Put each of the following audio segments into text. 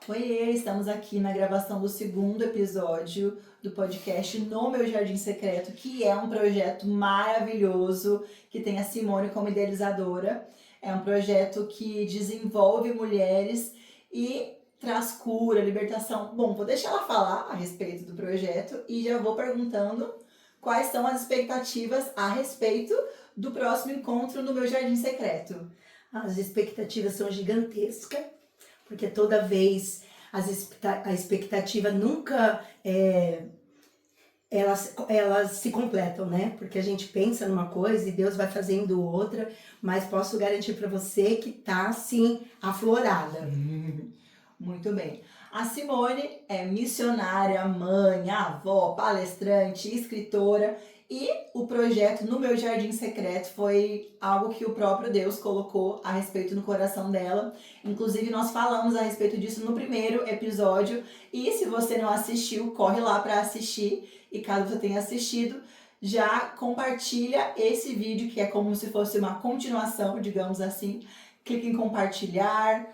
Oiê, estamos aqui na gravação do segundo episódio do podcast No Meu Jardim Secreto, que é um projeto maravilhoso, que tem a Simone como idealizadora. É um projeto que desenvolve mulheres e traz cura, libertação. Bom, vou deixar ela falar a respeito do projeto e já vou perguntando quais são as expectativas a respeito do próximo encontro no Meu Jardim Secreto. As expectativas são gigantescas, porque toda vez a expectativa nunca elas se completam, né? Porque a gente pensa numa coisa e Deus vai fazendo outra, mas posso garantir para você que tá assim aflorada. Muito bem. A Simone é missionária, mãe, avó, palestrante, escritora e o projeto No Meu Jardim Secreto foi algo que o próprio Deus colocou a respeito no coração dela. Inclusive, nós falamos a respeito disso no primeiro episódio e se você não assistiu, corre lá para assistir e caso você tenha assistido, já compartilha esse vídeo que é como se fosse uma continuação, digamos assim. Clique em compartilhar,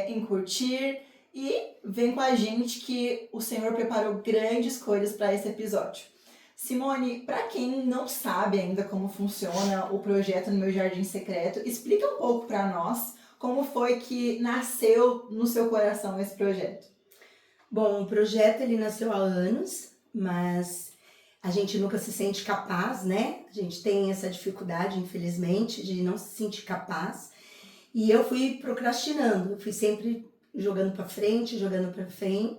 em curtir e vem com a gente que o Senhor preparou grandes coisas para esse episódio. Simone, para quem não sabe ainda como funciona o projeto No Meu Jardim Secreto, explica um pouco para nós como foi que nasceu no seu coração esse projeto. Bom, o projeto ele nasceu há anos, mas a gente nunca se sente capaz, né? A gente tem essa dificuldade, infelizmente, de não se sentir capaz. E eu fui procrastinando, fui sempre jogando para frente,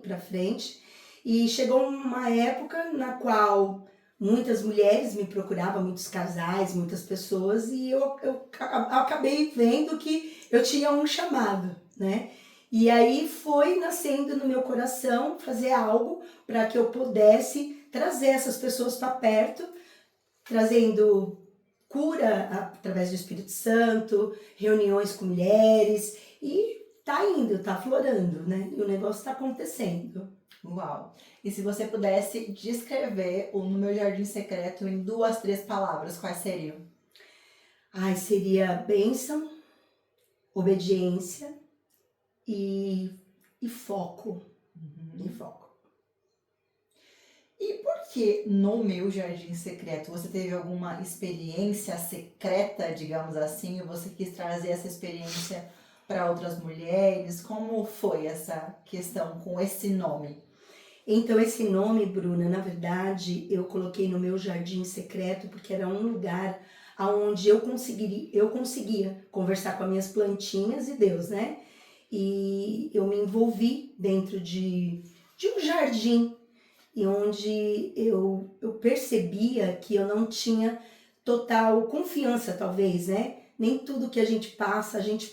para frente. E chegou uma época na qual muitas mulheres me procuravam, muitos casais, muitas pessoas, e eu acabei vendo que eu tinha um chamado, né? E aí foi nascendo no meu coração fazer algo para que eu pudesse trazer essas pessoas para perto, trazendo cura através do Espírito Santo, reuniões com mulheres, e tá indo, tá florando, né? E o negócio tá acontecendo. Uau! E se você pudesse descrever o No Meu Jardim Secreto em 2, 3 palavras, quais seriam? Ai, seria bênção, obediência e foco. E foco. E por que No Meu Jardim Secreto? Você teve alguma experiência secreta, digamos assim, e você quis trazer essa experiência para outras mulheres? Como foi essa questão com esse nome? Então, esse nome, Bruna, na verdade, eu coloquei no meu jardim secreto porque era um lugar onde eu conseguia conversar com as minhas plantinhas e Deus, né? E eu me envolvi dentro de um jardim e onde eu percebia que eu não tinha total confiança, talvez, né? Nem tudo que a gente passa, a gente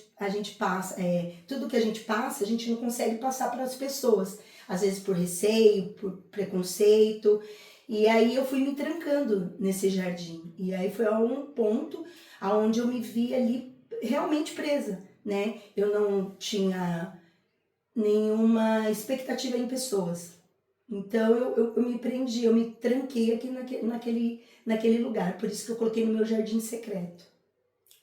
passa, tudo que a gente passa, a gente não consegue passar para as pessoas. Às vezes por receio, por preconceito. E aí eu fui me trancando nesse jardim. E aí foi a um ponto aonde eu me vi ali realmente presa, né? Eu não tinha nenhuma expectativa em pessoas. Então eu me prendi, eu me tranquei aqui naquele lugar. Por isso que eu coloquei no meu jardim secreto.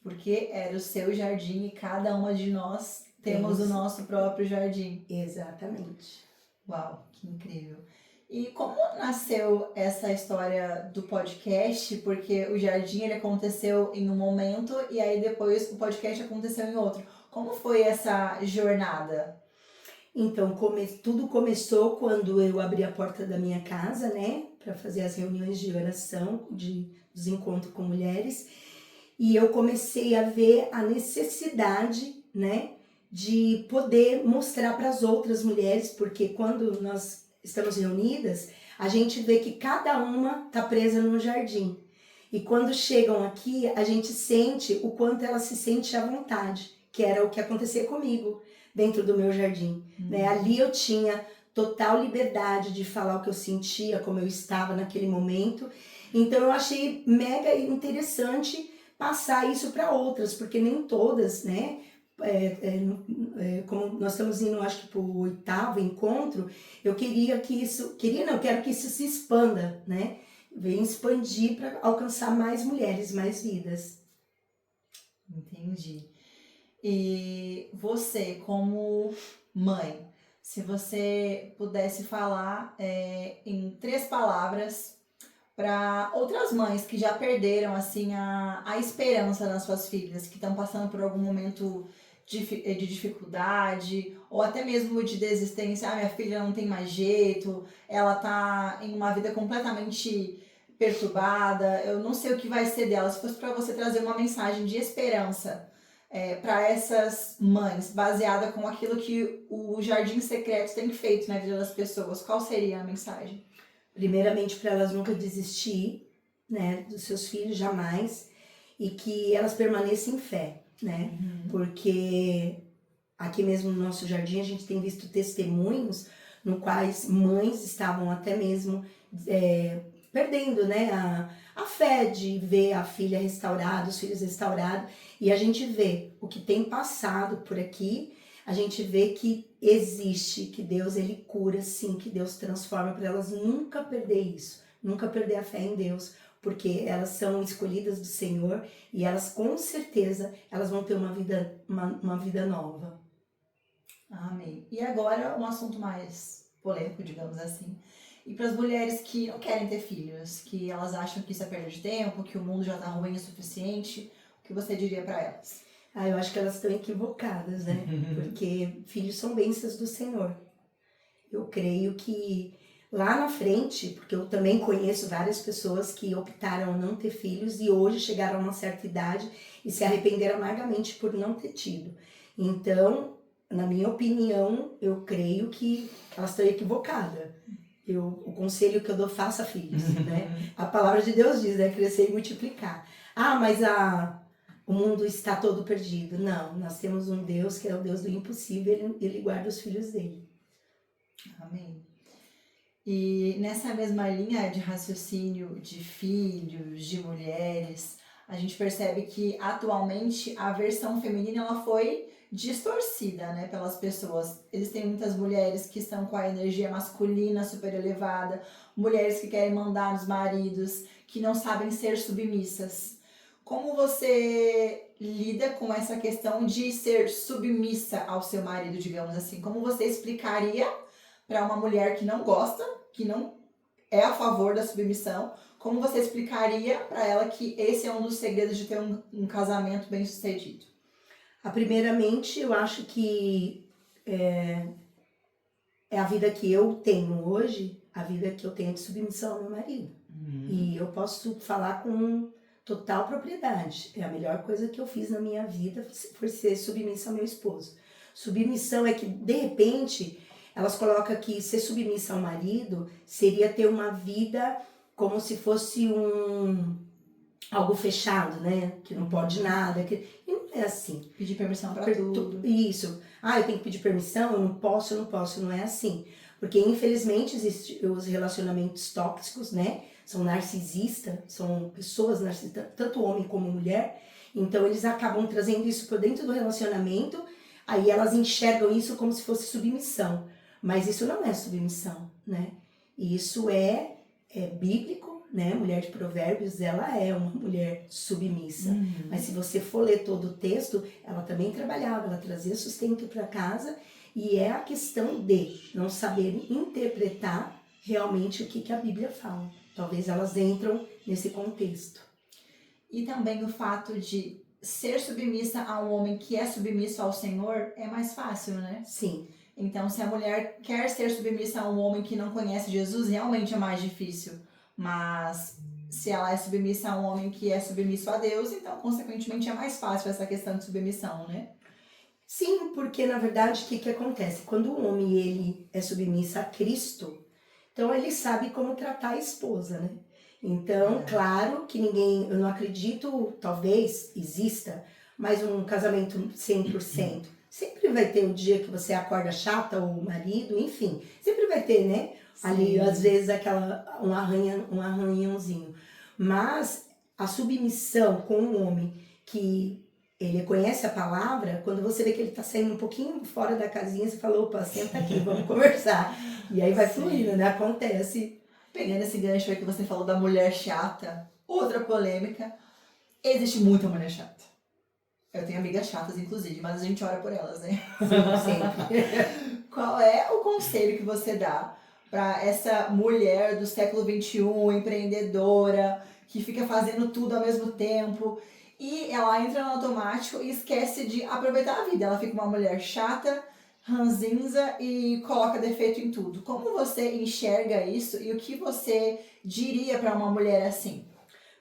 Porque era o seu jardim e cada uma de nós temos o nosso próprio jardim. Exatamente. Uau, que incrível. E como nasceu essa história do podcast? Porque o jardim ele aconteceu em um momento e aí depois o podcast aconteceu em outro. Como foi essa jornada? Então, tudo começou quando eu abri a porta da minha casa, né, para fazer as reuniões de oração, dos encontros com mulheres, e eu comecei a ver a necessidade, né, de poder mostrar para as outras mulheres, porque quando nós estamos reunidas, a gente vê que cada uma está presa no jardim. E quando chegam aqui, a gente sente o quanto ela se sente à vontade, que era o que acontecia comigo dentro do meu jardim. Né? Ali eu tinha total liberdade de falar o que eu sentia, como eu estava naquele momento. Então eu achei mega interessante passar isso para outras, porque nem todas, né? Como nós estamos indo, acho que para o 8º encontro, eu quero que isso se expanda, né? Vem expandir para alcançar mais mulheres, mais vidas. Entendi. E você, como mãe, Se você pudesse falar em 3 palavras para outras mães que já perderam assim a esperança nas suas filhas, que estão passando por algum momento de dificuldade ou até mesmo de desistência, minha filha não tem mais jeito, ela tá em uma vida completamente perturbada, eu não sei o que vai ser dela. Se fosse para você trazer uma mensagem de esperança para essas mães, baseada com aquilo que o Jardim Secreto tem feito na vida das pessoas, qual seria a mensagem? Primeiramente, para elas nunca desistir, né, dos seus filhos, jamais, e que elas permaneçam em fé, né? Porque aqui mesmo no nosso jardim a gente tem visto testemunhos no quais mães estavam até mesmo perdendo, né, a fé de ver a filha restaurada, os filhos restaurados, e a gente vê o que tem passado por aqui, a gente vê que existe, que Deus ele cura sim, que Deus transforma, para elas nunca perder isso, nunca perder a fé em Deus, porque elas são escolhidas do Senhor e elas com certeza elas vão ter uma vida nova. Amém. E agora um assunto mais polêmico, digamos assim. E para as mulheres que não querem ter filhos, que elas acham que isso é perda de tempo, que o mundo já está ruim o suficiente, o que você diria para elas? Eu acho que elas estão equivocadas, né? Porque filhos são bênçãos do Senhor. Eu creio que lá na frente, porque eu também conheço várias pessoas que optaram a não ter filhos e hoje chegaram a uma certa idade e se arrependeram amargamente por não ter tido. Então, na minha opinião, eu creio que elas estão equivocadas. O conselho que eu dou, faça filhos, né? A palavra de Deus diz, né? Crescer e multiplicar. Mas o mundo está todo perdido. Não, nós temos um Deus que é o Deus do impossível, ele guarda os filhos dele. Amém. E nessa mesma linha de raciocínio de filhos, de mulheres, a gente percebe que atualmente a versão feminina ela foi distorcida, né, pelas pessoas. Existem muitas mulheres que estão com a energia masculina super elevada, mulheres que querem mandar nos maridos, que não sabem ser submissas. Como você lida com essa questão de ser submissa ao seu marido, digamos assim? Como você explicaria para uma mulher que não gosta, que não é a favor da submissão, como você explicaria para ela que esse é um dos segredos de ter um casamento bem sucedido? Primeiramente, eu acho que é a vida que eu tenho hoje, a vida que eu tenho de submissão ao meu marido. E eu posso falar com total propriedade. É a melhor coisa que eu fiz na minha vida, foi ser submissa ao meu esposo. Submissão é que, de repente, elas colocam que ser submissa ao marido seria ter uma vida como se fosse algo fechado, né? Que não pode nada. E não é assim. Pedir permissão para tudo. Isso. Eu tenho que pedir permissão, eu não posso. Não é assim. Porque, infelizmente, existem os relacionamentos tóxicos, né? São narcisistas, são pessoas narcisistas, tanto homem como mulher. Então, eles acabam trazendo isso por dentro do relacionamento, aí elas enxergam isso como se fosse submissão. Mas isso não é submissão, né? Isso é bíblico, né? Mulher de Provérbios, ela é uma mulher submissa. Mas se você for ler todo o texto, ela também trabalhava, ela trazia sustento para casa. E é a questão de não saber interpretar realmente o que a Bíblia fala. Talvez elas entram nesse contexto. E também o fato de ser submissa a um homem que é submisso ao Senhor é mais fácil, né? Sim. Então, se a mulher quer ser submissa a um homem que não conhece Jesus, realmente é mais difícil. Mas se ela é submissa a um homem que é submisso a Deus, então, consequentemente, é mais fácil essa questão de submissão, né? Sim, porque, na verdade, o que acontece? Quando o homem ele é submisso a Cristo, então ele sabe como tratar a esposa, né? Então, claro que eu não acredito, talvez exista, mas um casamento 100%. Sempre vai ter um dia que você acorda chata, ou o marido, enfim. Sempre vai ter, né? Sim. Ali, às vezes, um arranhãozinho. Mas a submissão com um homem que ele conhece a palavra, quando você vê que ele está saindo um pouquinho fora da casinha, você fala, opa, senta aqui, vamos conversar. E aí vai fluindo, né? Acontece. Pegando esse gancho aí que você falou da mulher chata, outra polêmica, existe muita mulher chata. Eu tenho amigas chatas, inclusive, mas a gente ora por elas, né? Sim, sempre. Qual é o conselho que você dá para essa mulher do século XXI, empreendedora, que fica fazendo tudo ao mesmo tempo e ela entra no automático e esquece de aproveitar a vida? Ela fica uma mulher chata, ranzinza e coloca defeito em tudo. Como você enxerga isso e o que você diria para uma mulher assim?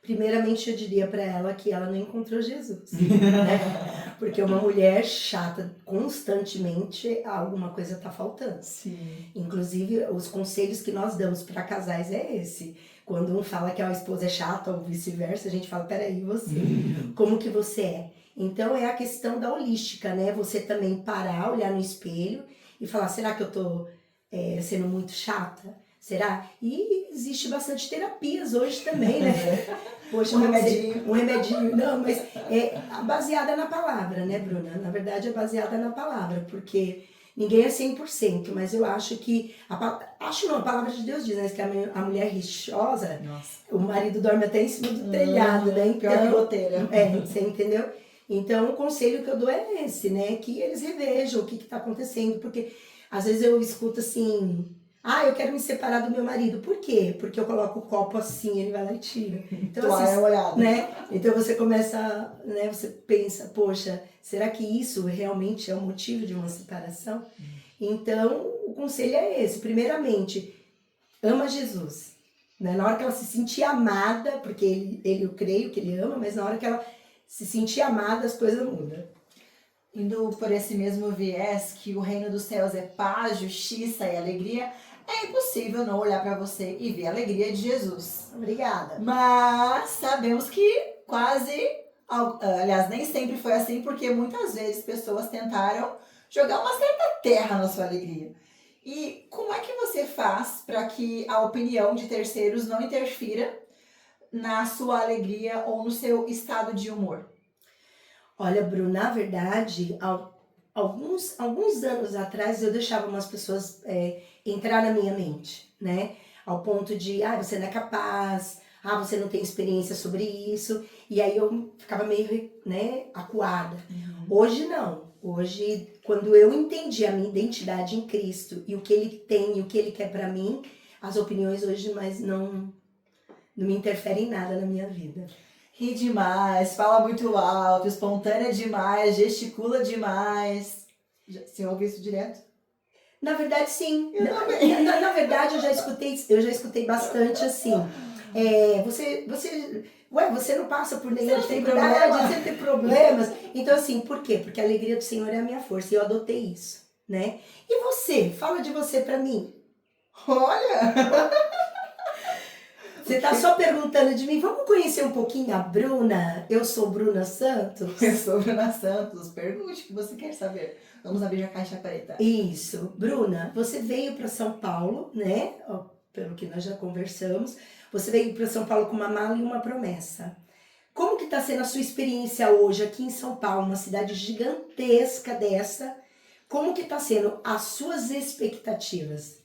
Primeiramente, eu diria para ela que ela não encontrou Jesus, né? Porque uma mulher chata constantemente, alguma coisa tá faltando. Sim. Inclusive, os conselhos que nós damos para casais é esse. Quando um fala que a esposa é chata ou vice-versa, a gente fala, peraí, você, como que você é? Então, é a questão da holística, né? Você também parar, olhar no espelho e falar, será que eu tô sendo muito chata? Será? E existe bastante terapias hoje também, né? Poxa, Um remedinho. Um remedinho. Não, mas é baseada na palavra, né, Bruna? Na verdade, é baseada na palavra, porque ninguém é 100%, mas eu acho que... a palavra de Deus diz, né, que a mulher rixosa, Nossa. o marido dorme até em cima do telhado, né? Então, Pior que goteira. você entendeu? Então, o conselho que eu dou é esse, né? Que eles revejam o que está acontecendo, porque às vezes eu escuto assim... Ah, eu quero me separar do meu marido. Por quê? Porque eu coloco o copo assim, ele vai lá e tira. Então, Toalha molhada. né? Então você começa, né? Você pensa, poxa, será que isso realmente é o motivo de uma separação? Então, o conselho é esse. Primeiramente, ama Jesus. Né? Na hora que ela se sentir amada, porque eu creio que ele ama, mas na hora que ela se sentir amada, as coisas mudam. Indo por esse mesmo viés que o reino dos céus é paz, justiça e alegria, é impossível não olhar para você e ver a alegria de Jesus. Obrigada. Mas sabemos que aliás, nem sempre foi assim, porque muitas vezes pessoas tentaram jogar uma certa terra na sua alegria. E como é que você faz para que a opinião de terceiros não interfira na sua alegria ou no seu estado de humor? Olha, Bruno, na verdade, alguns anos atrás eu deixava umas pessoas entrar na minha mente, né? Ao ponto de, você não é capaz, você não tem experiência sobre isso. E aí eu ficava meio, né, acuada. Hoje não. Hoje, quando eu entendi a minha identidade em Cristo e o que Ele tem e o que Ele quer pra mim, as opiniões hoje mais não me interferem em nada na minha vida. Ri demais, fala muito alto, espontânea demais, gesticula demais. Você ouve isso direto? Na verdade, sim. Eu também. Na verdade, eu já escutei bastante assim. Você não passa por nenhuma dificuldade, você não tem problemas. Então, assim, por quê? Porque a alegria do Senhor é a minha força e eu adotei isso, né? E você? Fala de você pra mim. Olha! Você tá só perguntando de mim, vamos conhecer um pouquinho a Bruna? Eu sou Bruna Santos. Eu sou Bruna Santos, pergunte o que você quer saber. Vamos abrir a caixa preta. Isso. Bruna, você veio para São Paulo, né? Pelo que nós já conversamos. Você veio para São Paulo com uma mala e uma promessa. Como que tá sendo a sua experiência hoje aqui em São Paulo, uma cidade gigantesca dessa? Como que tá sendo as suas expectativas?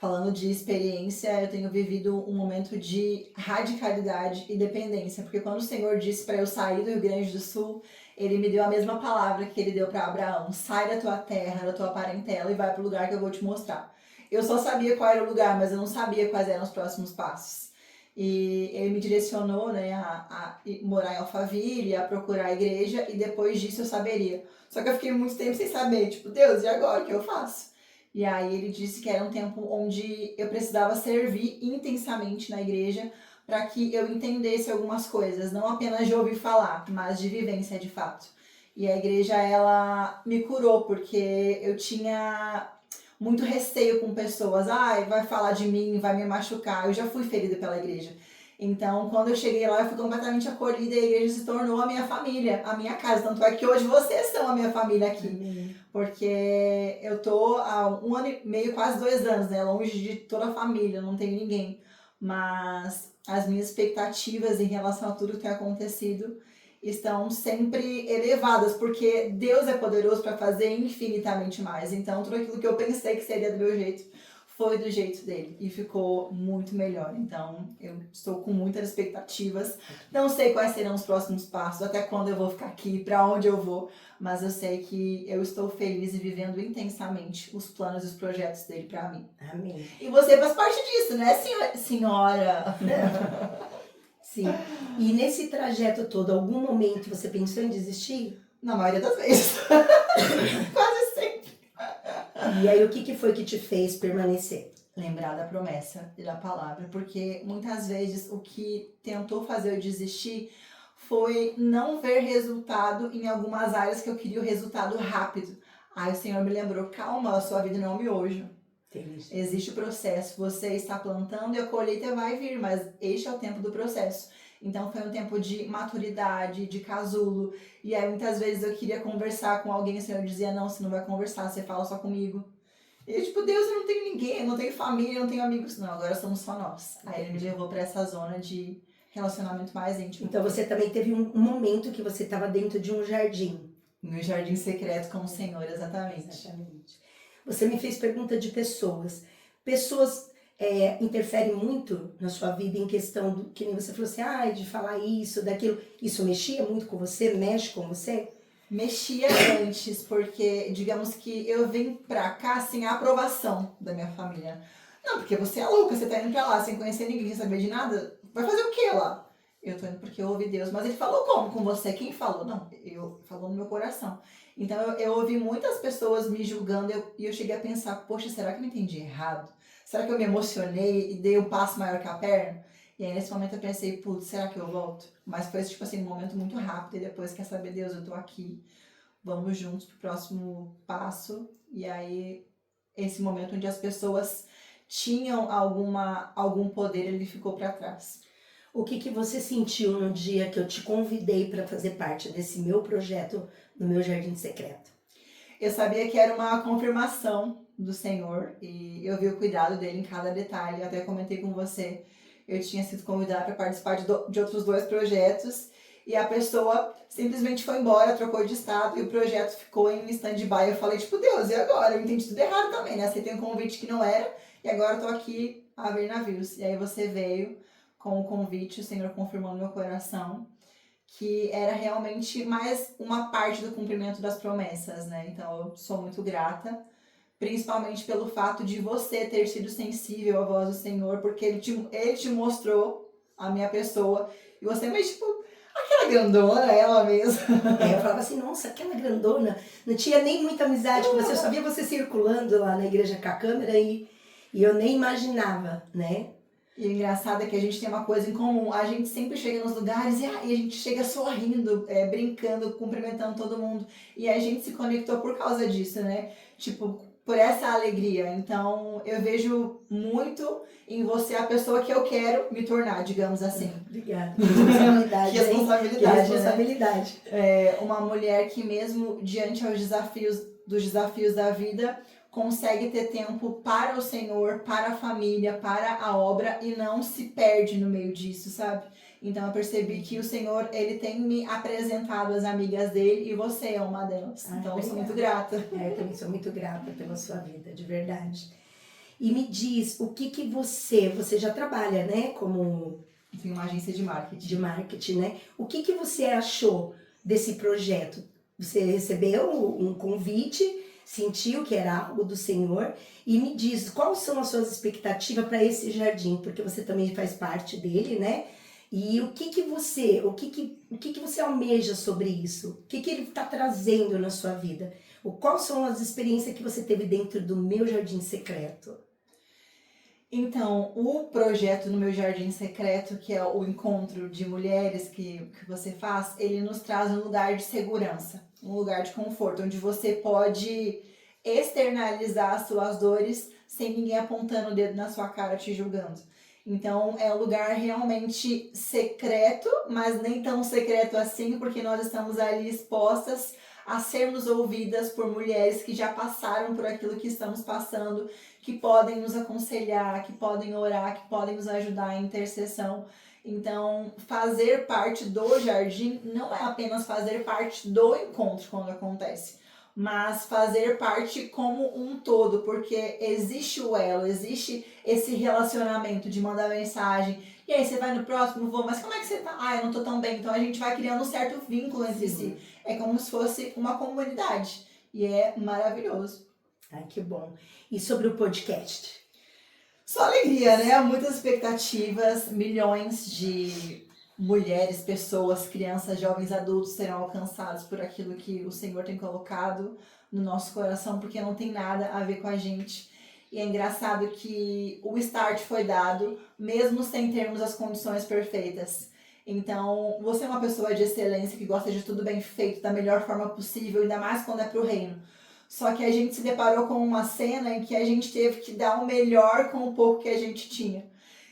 Falando de experiência, eu tenho vivido um momento de radicalidade e dependência, porque quando o Senhor disse para eu sair do Rio Grande do Sul, Ele me deu a mesma palavra que Ele deu para Abraão: sai da tua terra, da tua parentela e vai para o lugar que eu vou te mostrar. Eu só sabia qual era o lugar, mas eu não sabia quais eram os próximos passos. E Ele me direcionou, né, a morar em Alphaville, a procurar a igreja, e depois disso eu saberia. Só que eu fiquei muito tempo sem saber, tipo, Deus, e agora o que eu faço? E aí ele disse que era um tempo onde eu precisava servir intensamente na igreja para que eu entendesse algumas coisas, não apenas de ouvir falar, mas de vivência de fato. E a igreja, ela me curou, porque eu tinha muito receio com pessoas. Vai falar de mim, vai me machucar. Eu já fui ferida pela igreja. Então, quando eu cheguei lá, eu fui completamente acolhida e a igreja se tornou a minha família, a minha casa. Tanto é que hoje vocês são a minha família aqui. Porque eu tô há 1 ano e meio, quase 2 anos, né? Longe de toda a família, não tenho ninguém. Mas as minhas expectativas em relação a tudo que tem acontecido estão sempre elevadas, porque Deus é poderoso para fazer infinitamente mais. Então, tudo aquilo que eu pensei que seria do meu jeito foi do jeito dele e ficou muito melhor. Então, eu estou com muitas expectativas. Não sei quais serão os próximos passos, até quando eu vou ficar aqui, para onde eu vou, mas eu sei que eu estou feliz e vivendo intensamente os planos e os projetos dele para mim. Amém. E você faz parte disso, né, senhora? Sim. E nesse trajeto todo, algum momento você pensou em desistir? Na maioria das vezes. Quase sempre. E aí, o que foi que te fez permanecer? Lembrar da promessa e da palavra, porque muitas vezes o que tentou fazer eu desistir foi não ver resultado em algumas áreas que eu queria o resultado rápido. Aí o Senhor me lembrou, calma, a sua vida não é um miojo. Entendi. Existe o processo, você está plantando e a colheita vai vir, mas este é o tempo do processo. Então foi um tempo de maturidade, de casulo, e aí muitas vezes eu queria conversar com alguém e o Senhor dizia, não, você não vai conversar, você fala só comigo. E eu, tipo, Deus, eu não tenho ninguém, eu não tenho família, eu não tenho amigos. Não, agora somos só nós. Aí ele me levou pra essa zona de relacionamento mais íntimo. Então você também teve um momento que você estava dentro de um jardim. Meu jardim secreto com o Senhor, exatamente. Exatamente. Você me fez pergunta de pessoas. Pessoas interferem muito na sua vida em questão do que nem você falou assim, de falar isso, daquilo. Isso mexia muito com você? Mexe com você? Mexia antes, porque digamos que eu vim pra cá sem a aprovação da minha família. Não, porque você é louca, você tá indo pra lá sem conhecer ninguém, sem saber de nada. Vai fazer o que lá? Eu tô indo porque eu ouvi Deus. Mas ele falou como com você? Quem falou? Não, eu falou no meu coração. Então eu ouvi muitas pessoas me julgando e eu cheguei a pensar, poxa, será que eu entendi errado? Será que eu me emocionei e dei um passo maior que a perna? E aí nesse momento eu pensei, putz, será que eu volto? Mas foi tipo assim, um momento muito rápido e depois, quer saber, Deus, eu tô aqui, vamos juntos pro próximo passo. E aí, esse momento onde as pessoas tinham algum poder, ele ficou para trás. O que você sentiu no dia que eu te convidei para fazer parte desse meu projeto no meu jardim secreto? Eu sabia que era uma confirmação do Senhor e eu vi o cuidado dele em cada detalhe. Eu até comentei com você, eu tinha sido convidada para participar de outros 2 projetos e a pessoa simplesmente foi embora, trocou de estado e o projeto ficou em stand-by. Eu falei, tipo, Deus, e agora? Eu entendi tudo errado também, né? Aceitei um convite que não era e agora eu tô aqui a ver navios. E aí você veio com o convite, o Senhor confirmou no meu coração que era realmente mais uma parte do cumprimento das promessas, né? Então eu sou muito grata, principalmente pelo fato de você ter sido sensível à voz do Senhor, porque ele te mostrou a minha pessoa, e você, mas tipo, aquela grandona, ela mesma. Eu falava assim, nossa, aquela grandona, não tinha nem muita amizade com você, eu só via você circulando lá na igreja com a câmera e eu nem imaginava, né? E o engraçado é que a gente tem uma coisa em comum, a gente sempre chega nos lugares e a gente chega sorrindo, brincando, cumprimentando todo mundo. E a gente se conectou por causa disso, né? Tipo, por essa alegria. Então, eu vejo muito em você a pessoa que eu quero me tornar, digamos assim. Obrigada. Responsabilidade. Que responsabilidade, Que responsabilidade. Né? Uma mulher que mesmo diante dos desafios da vida, consegue ter tempo para o Senhor, para a família, para a obra e não se perde no meio disso, sabe? Então eu percebi que o Senhor, ele tem me apresentado as amigas dele e você é uma delas. Então eu sou muito grata. Eu também sou muito grata pela sua vida, de verdade. E me diz, o que você já trabalha, né, como... Tem uma agência de marketing. De marketing, né? O que você achou desse projeto? Você recebeu um convite, sentiu que era algo do Senhor e me diz, quais são as suas expectativas para esse jardim? Porque você também faz parte dele, né? E o que você almeja sobre isso? O que ele está trazendo na sua vida? Quais são as experiências que você teve dentro do meu jardim secreto? Então, o projeto no meu jardim secreto, que é o encontro de mulheres que você faz, ele nos traz um lugar de segurança, um lugar de conforto, onde você pode externalizar as suas dores sem ninguém apontando o dedo na sua cara te julgando. Então, é um lugar realmente secreto, mas nem tão secreto assim, porque nós estamos ali expostas a sermos ouvidas por mulheres que já passaram por aquilo que estamos passando, que podem nos aconselhar, que podem orar, que podem nos ajudar em intercessão. Então, fazer parte do jardim não é apenas fazer parte do encontro quando acontece, mas fazer parte como um todo, porque existe o elo, existe esse relacionamento de mandar mensagem. E aí, você vai no próximo? Vou, mas como é que você tá? Ah, eu não tô tão bem. Então a gente vai criando um certo vínculo entre si. É como se fosse uma comunidade. E é maravilhoso. Ai, que bom. E sobre o podcast? Só alegria, né? Muitas expectativas, milhões de mulheres, pessoas, crianças, jovens, adultos serão alcançados por aquilo que o Senhor tem colocado no nosso coração, porque não tem nada a ver com a gente. E é engraçado que o start foi dado, mesmo sem termos as condições perfeitas. Então, você é uma pessoa de excelência que gosta de tudo bem feito, da melhor forma possível, ainda mais quando é pro reino. Só que a gente se deparou com uma cena em que a gente teve que dar o melhor com o pouco que a gente tinha.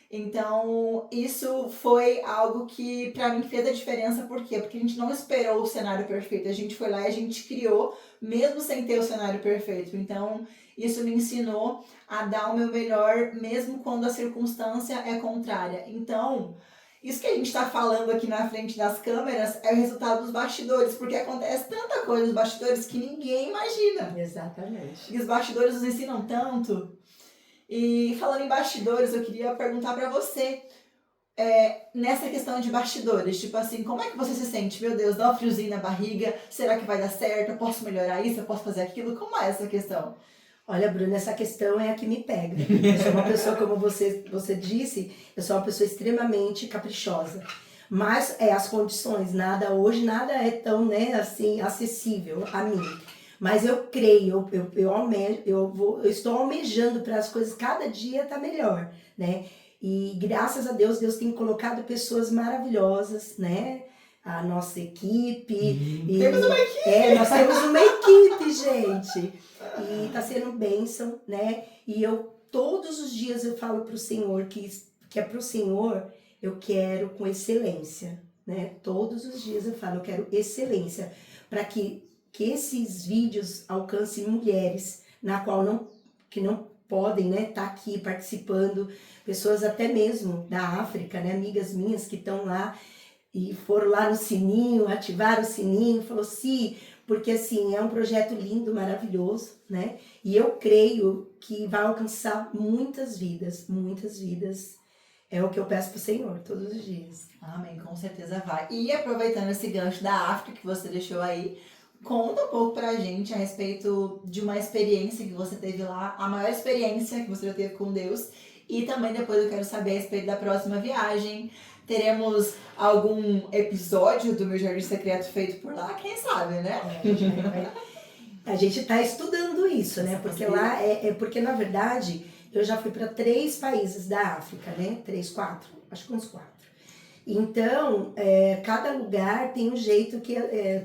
Então, isso foi algo que pra mim fez a diferença. Por quê? Porque a gente não esperou o cenário perfeito. A gente foi lá e a gente criou, mesmo sem ter o cenário perfeito. Então, isso me ensinou a dar o meu melhor, mesmo quando a circunstância é contrária. Então, isso que a gente está falando aqui na frente das câmeras é o resultado dos bastidores, porque acontece tanta coisa nos bastidores que ninguém imagina. Exatamente. E os bastidores nos ensinam tanto. E falando em bastidores, eu queria perguntar pra você, nessa questão de bastidores, tipo assim, como é que você se sente? Meu Deus, dá um friozinho na barriga, será que vai dar certo? Eu posso melhorar isso? Eu posso fazer aquilo? Como é essa questão? Olha, Bruna, essa questão é a que me pega. Eu sou uma pessoa, como você disse, eu sou uma pessoa extremamente caprichosa. Mas as condições, hoje nada é tão, né, assim, acessível a mim. Mas eu creio, eu estou almejando para as coisas cada dia estar melhor, né? E graças a Deus, Deus tem colocado pessoas maravilhosas, né? A nossa equipe. Temos uma equipe! Nós temos uma equipe, gente. E tá sendo bênção, né? E eu, todos os dias eu falo pro Senhor que é pro Senhor, eu quero com excelência, né? Todos os dias eu falo, eu quero excelência, para que esses vídeos alcancem mulheres que não podem, né, tá aqui participando, pessoas até mesmo da África, né, amigas minhas que estão lá e foram lá no sininho, ativaram o sininho, falou sim, porque assim, é um projeto lindo, maravilhoso, né, e eu creio que vai alcançar muitas vidas, é o que eu peço pro Senhor todos os dias. Amém, com certeza vai. E aproveitando esse gancho da África que você deixou aí, conta um pouco pra gente a respeito de uma experiência que você teve lá, a maior experiência que você já teve com Deus. E também depois eu quero saber a respeito da próxima viagem. Teremos algum episódio do Meu Jardim Secreto feito por lá? Quem sabe, né? A gente está estudando isso, né? Porque lá porque na verdade eu já fui para 3 países da África, né? 3, 4, acho que uns 4. Então, cada lugar tem um jeito que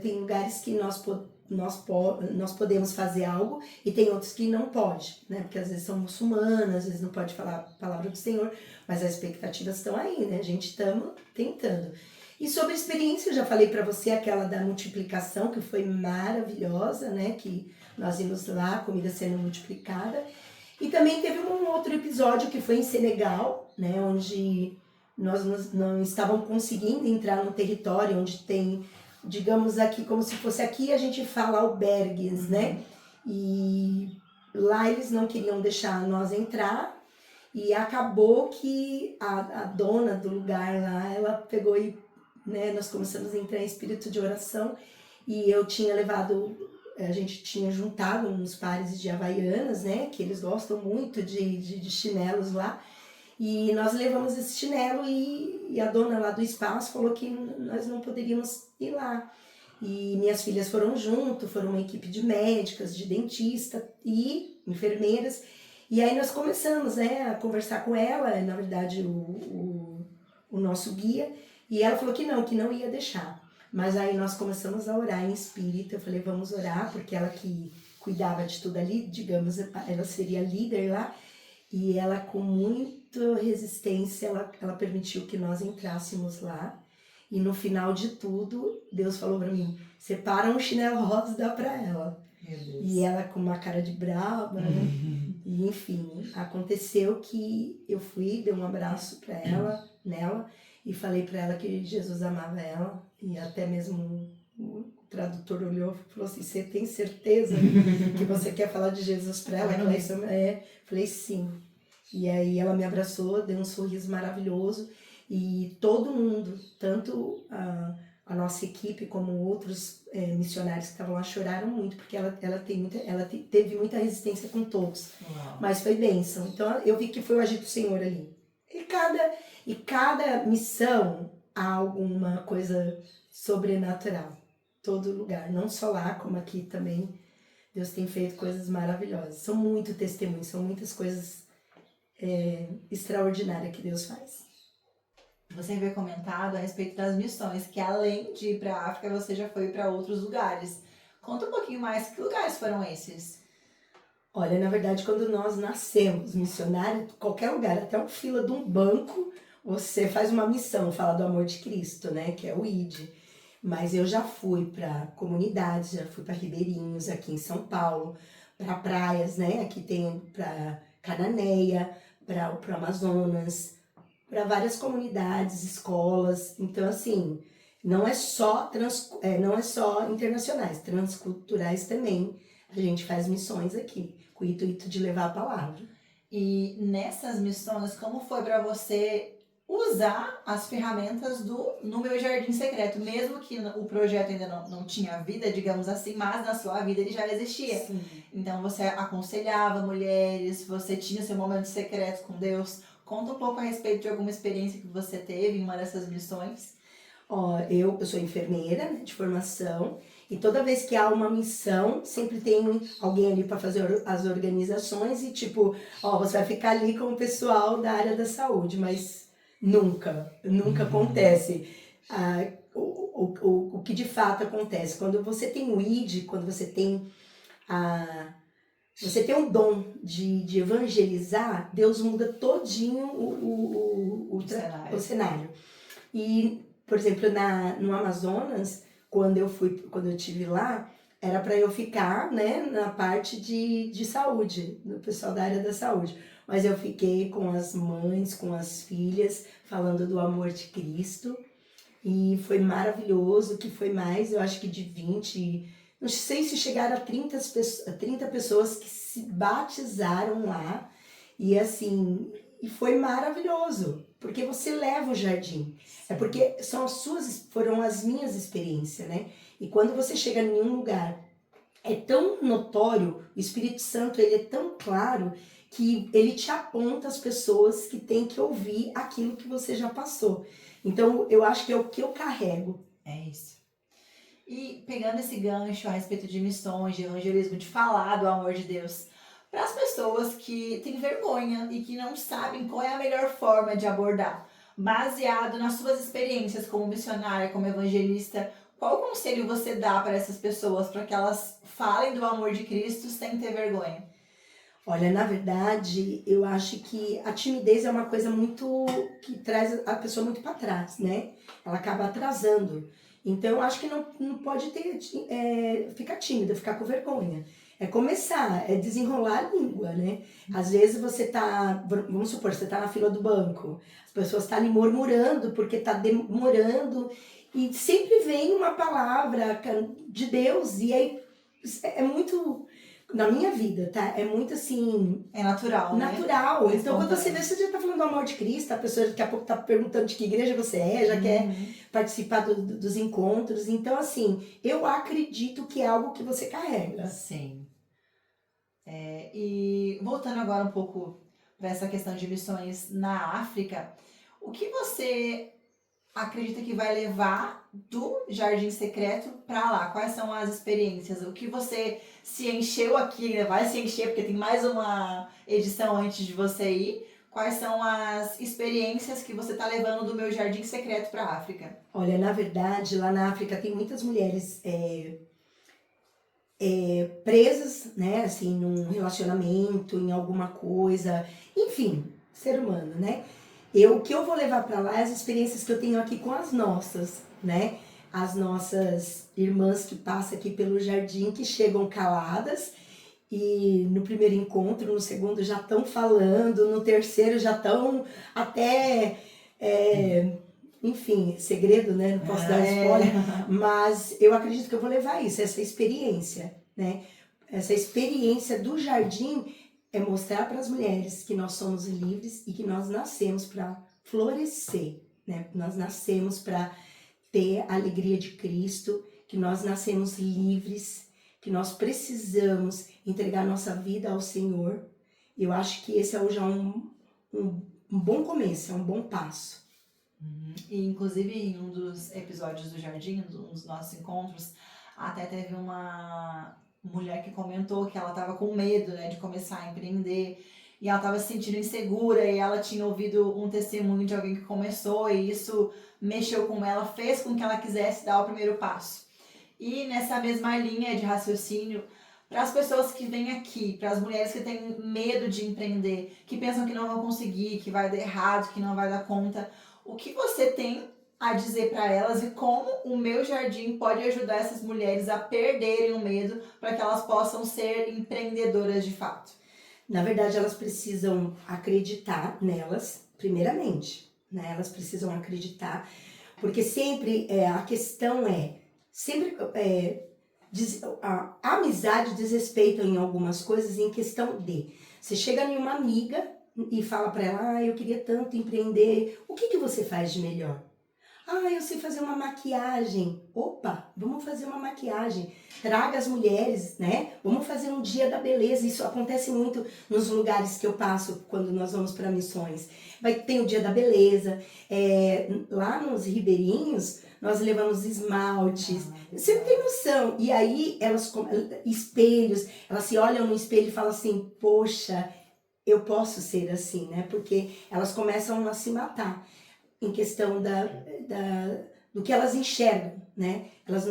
tem lugares que nós podemos fazer algo e tem outros que não pode, né? Porque às vezes são muçulmanas, às vezes não pode falar a palavra do Senhor, mas as expectativas estão aí, né? A gente estamos tentando. E sobre a experiência, eu já falei para você aquela da multiplicação, que foi maravilhosa, né? Que nós íamos lá, a comida sendo multiplicada. E também teve um outro episódio que foi em Senegal, né? Onde nós não estávamos conseguindo entrar no território onde tem, digamos aqui, como se fosse aqui a gente fala albergues, né? E lá eles não queriam deixar nós entrar e acabou que a dona do lugar lá, ela pegou e, né, nós começamos a entrar em espírito de oração e eu tinha levado, a gente tinha juntado uns pares de havaianas, né? Que eles gostam muito de chinelos lá. E nós levamos esse chinelo e a dona lá do espaço falou que nós não poderíamos ir lá. E minhas filhas foram junto, foram uma equipe de médicas, de dentista e enfermeiras. E aí nós começamos, né, a conversar com ela, na verdade o nosso guia, e ela falou que não ia deixar. Mas aí nós começamos a orar em espírito, eu falei, vamos orar, porque ela que cuidava de tudo ali, digamos, ela seria líder lá, e ela com muita resistência, ela permitiu que nós entrássemos lá. E no final de tudo, Deus falou para mim, separa um chinelo rosa e dá para ela. Meu Deus. E ela com uma cara de brava, né? E enfim, aconteceu que eu fui, dei um abraço para ela, nela, e falei para ela que Jesus amava ela, e até mesmo o tradutor olhou e falou assim, você tem certeza que você quer falar de Jesus para ela? Falei, sim. E aí ela me abraçou, deu um sorriso maravilhoso e todo mundo, tanto a nossa equipe como outros missionários que estavam lá choraram muito, porque teve muita resistência com todos. Uau. Mas foi bênção. Então eu vi que foi o agir do Senhor ali. E cada missão há alguma coisa sobrenatural. Todo lugar, não só lá, como aqui também. Deus tem feito coisas maravilhosas. São muito testemunhos, são muitas coisas extraordinárias que Deus faz. Você havia comentado a respeito das missões, que além de ir para a África, você já foi para outros lugares. Conta um pouquinho mais, que lugares foram esses? Olha, na verdade, quando nós nascemos missionários, qualquer lugar, até uma fila de um banco, você faz uma missão, fala do amor de Cristo, né? Que é o ID. Mas eu já fui para comunidades, já fui para Ribeirinhos, aqui em São Paulo, para praias, né? Aqui tem para Cananéia, para o Amazonas, para várias comunidades, escolas. Então, assim, não é só internacionais, transculturais também. A gente faz missões aqui, com o intuito de levar a palavra. E nessas missões, como foi para você usar as ferramentas No Meu Jardim Secreto? Mesmo que o projeto ainda não tinha vida, digamos assim, mas na sua vida ele já existia. Sim. Então você aconselhava mulheres, você tinha seu momento secreto com Deus. Conta um pouco a respeito de alguma experiência que você teve em uma dessas missões. Eu sou enfermeira, né, de formação, e toda vez que há uma missão, sempre tem alguém ali para fazer as organizações e você vai ficar ali com o pessoal da área da saúde, mas nunca acontece. O que de fato acontece, quando você tem o ID, quando você tem um dom de evangelizar, Deus muda todinho o cenário. E, por exemplo, no Amazonas, quando eu estive lá, era para eu ficar, né, na parte de saúde, do pessoal da área da saúde. Mas eu fiquei com as mães, com as filhas, falando do amor de Cristo. E foi maravilhoso, que foi mais, eu acho que de 20, não sei se chegaram a 30 pessoas que se batizaram lá. E assim, e foi maravilhoso, porque você leva o jardim. É porque foram as minhas experiências, né? E quando você chega em um lugar, é tão notório, o Espírito Santo, ele é tão claro, que ele te aponta as pessoas que têm que ouvir aquilo que você já passou. Então, eu acho que é o que eu carrego. É isso. E pegando esse gancho a respeito de missões, de evangelismo, de falar do amor de Deus, para as pessoas que têm vergonha e que não sabem qual é a melhor forma de abordar, baseado nas suas experiências como missionária, como evangelista, qual conselho você dá para essas pessoas para que elas falem do amor de Cristo sem ter vergonha? Olha, na verdade, eu acho que a timidez é uma coisa que traz a pessoa muito para trás, né? Ela acaba atrasando. Então, eu acho que não pode ficar tímida, ficar com vergonha. É começar, é desenrolar a língua, né? Às vezes vamos supor, você tá na fila do banco, as pessoas estão ali murmurando porque tá demorando e sempre vem uma palavra de Deus e aí é muito... Na minha vida, tá? É muito assim... É natural, né? Natural. Então, quando você vê, você já tá falando do amor de Cristo, a pessoa daqui a pouco tá perguntando de que igreja você é, já quer participar dos encontros. Então, assim, eu acredito que é algo que você carrega. Sim. E voltando agora um pouco para essa questão de missões na África, o que você acredita que vai levar do Jardim Secreto para lá? Quais são as experiências? O que você se encheu aqui, ainda vai se encher porque tem mais uma edição antes de você ir. Quais são as experiências que você está levando do Meu Jardim Secreto para a África? Olha, na verdade, lá na África tem muitas mulheres presas, né, assim, num relacionamento, em alguma coisa, enfim, ser humano, né? O que eu vou levar para lá é as experiências que eu tenho aqui com as nossas, né? As nossas irmãs que passam aqui pelo jardim, que chegam caladas e no primeiro encontro, no segundo já estão falando, no terceiro já estão até enfim, segredo, né? Não posso dar spoiler, mas eu acredito que eu vou levar isso, essa experiência, né? Essa experiência do jardim é mostrar para as mulheres que nós somos livres e que nós nascemos para florescer, né? Nós nascemos para ter a alegria de Cristo, que nós nascemos livres, que nós precisamos entregar nossa vida ao Senhor. Eu acho que esse é já um bom começo, é um bom passo. E inclusive em um dos episódios do Jardim, um dos nossos encontros, até teve uma mulher que comentou que ela estava com medo, né, de começar a empreender, e ela estava se sentindo insegura, e ela tinha ouvido um testemunho de alguém que começou, e isso mexeu com ela, fez com que ela quisesse dar o primeiro passo. E nessa mesma linha de raciocínio, para as pessoas que vêm aqui, para as mulheres que têm medo de empreender, que pensam que não vão conseguir, que vai dar errado, que não vai dar conta, o que você tem a dizer para elas e como o Meu Jardim pode ajudar essas mulheres a perderem o medo para que elas possam ser empreendedoras de fato? Na verdade, elas precisam acreditar nelas, primeiramente, né? Elas precisam acreditar, porque sempre a questão sempre a amizade diz respeito em algumas coisas em questão de, você chega em uma amiga e fala para ela, eu queria tanto empreender, o que você faz de melhor? Eu sei fazer uma maquiagem. Opa, vamos fazer uma maquiagem. Traga as mulheres, né? Vamos fazer um dia da beleza. Isso acontece muito nos lugares que eu passo quando nós vamos para missões. Tem o dia da beleza. Lá nos ribeirinhos, nós levamos esmaltes. Você não tem noção. E aí, espelhos, elas se olham no espelho e falam assim, poxa, eu posso ser assim, né? Porque elas começam a se matar em questão do que elas enxergam, né? Elas